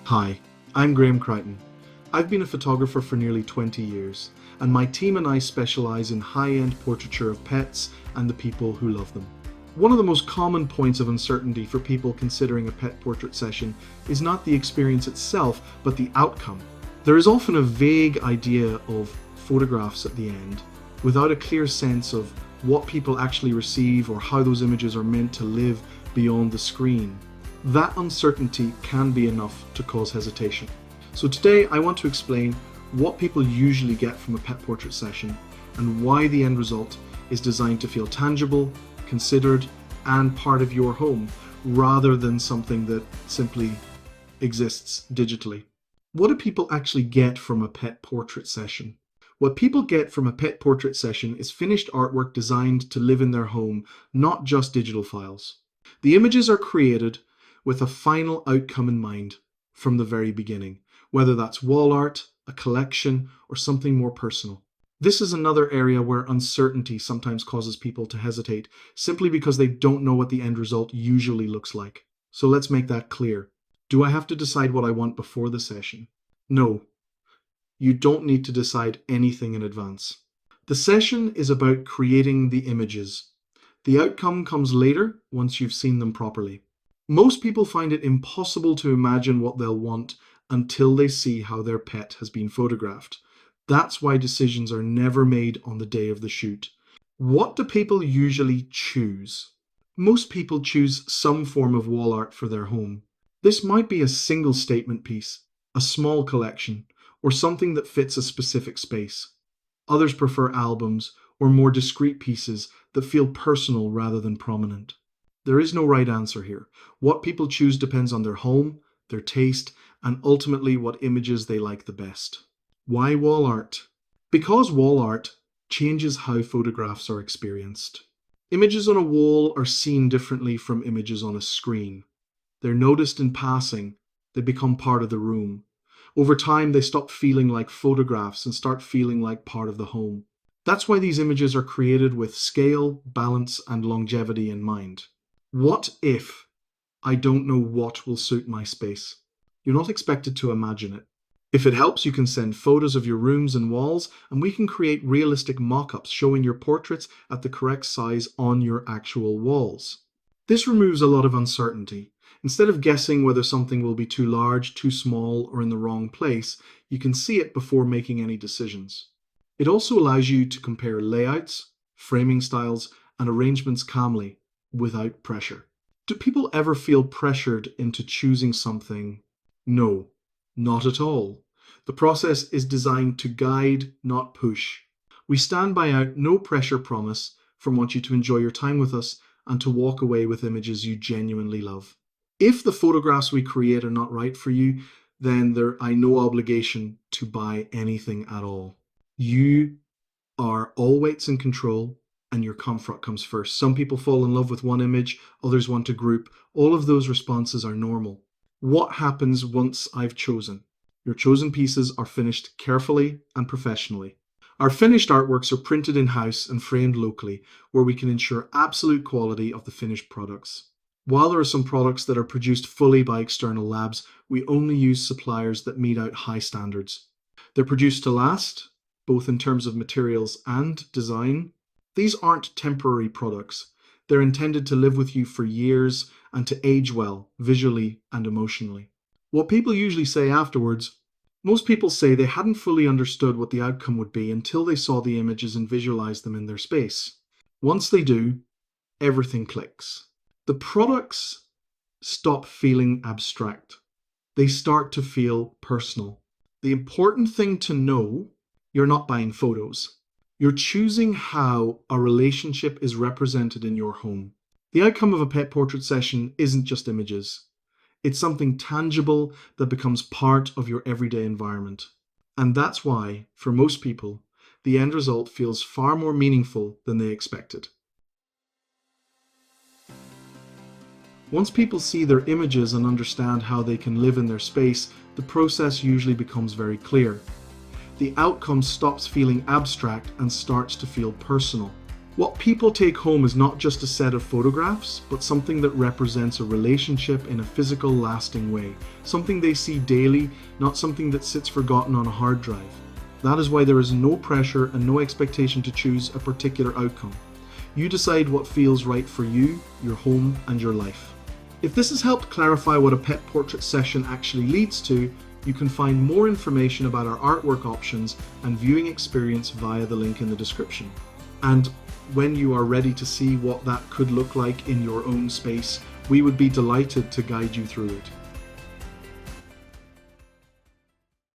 Hi, I'm Crichton. I've been a photographer for nearly 20 years, and my team and I specialise in high-end portraiture of pets and the people who love them. One of the most common points of uncertainty for people considering a pet portrait session is not the experience itself, but the outcome. There is often a vague idea of photographs at the end, without a clear sense of what people actually receive or how those images are meant to live beyond the screen. That uncertainty can be enough to cause hesitation. So today I want to explain what people usually get from a pet portrait session and why the end result is designed to feel tangible, considered, and part of your home, rather than something that simply exists digitally. What do people actually get from a pet portrait session? What people get from a pet portrait session is finished artwork designed to live in their home, not just digital files. The images are created with a final outcome in mind from the very beginning, whether that's wall art, a collection, or something more personal. This is another area where uncertainty sometimes causes people to hesitate, simply because they don't know what the end result usually looks like. So let's make that clear. Do I have to decide what I want before the session? No, you don't need to decide anything in advance. The session is about creating the images. The outcome comes later, once you've seen them properly. Most people find it impossible to imagine what they'll want until they see how their pet has been photographed. That's why decisions are never made on the day of the shoot. What do people usually choose? Most people choose some form of wall art for their home. This might be a single statement piece, a small collection, or something that fits a specific space. Others prefer albums or more discreet pieces that feel personal rather than prominent. There is no right answer here. What people choose depends on their home, their taste, and ultimately what images they like the best. Why wall art? Because wall art changes how photographs are experienced. Images on a wall are seen differently from images on a screen. They're noticed in passing. They become part of the room. Over time, they stop feeling like photographs and start feeling like part of the home. That's why these images are created with scale, balance, and longevity in mind. What if I don't know what will suit my space? You're not expected to imagine it. If it helps, you can send photos of your rooms and walls, and we can create realistic mock-ups showing your portraits at the correct size on your actual walls. This removes a lot of uncertainty. Instead of guessing whether something will be too large, too small, or in the wrong place, you can see it before making any decisions. It also allows you to compare layouts, framing styles, and arrangements calmly, without pressure. Do people ever feel pressured into choosing something? No, not at all. The process is designed to guide, not push. We stand by our no pressure promise from want you to enjoy your time with us and to walk away with images you genuinely love. If the photographs we create are not right for you, then there are no obligation to buy anything at all. You are always in control, and your comfort comes first. Some people fall in love with one image, others want to group. All of those responses are normal. What happens once I've chosen? Your chosen pieces are finished carefully and professionally. Our finished artworks are printed in-house and framed locally, where we can ensure absolute quality of the finished products. While there are some products that are produced fully by external labs, we only use suppliers that meet out high standards. They're produced to last, both in terms of materials and design. These aren't temporary products. They're intended to live with you for years and to age well, visually and emotionally. What people usually say afterwards, most people say they hadn't fully understood what the outcome would be until they saw the images and visualized them in their space. Once they do, everything clicks. The products stop feeling abstract. They start to feel personal. The important thing to know, you're not buying photos. You're choosing how a relationship is represented in your home. The outcome of a pet portrait session isn't just images. It's something tangible that becomes part of your everyday environment. And that's why, for most people, the end result feels far more meaningful than they expected. Once people see their images and understand how they can live in their space, the process usually becomes very clear. The outcome stops feeling abstract and starts to feel personal. What people take home is not just a set of photographs, but something that represents a relationship in a physical, lasting way. Something they see daily, not something that sits forgotten on a hard drive. That is why there is no pressure and no expectation to choose a particular outcome. You decide what feels right for you, your home, and your life. If this has helped clarify what a pet portrait session actually leads to, you can find more information about our artwork options and viewing experience via the link in the description. And when you are ready to see what that could look like in your own space, we would be delighted to guide you through it.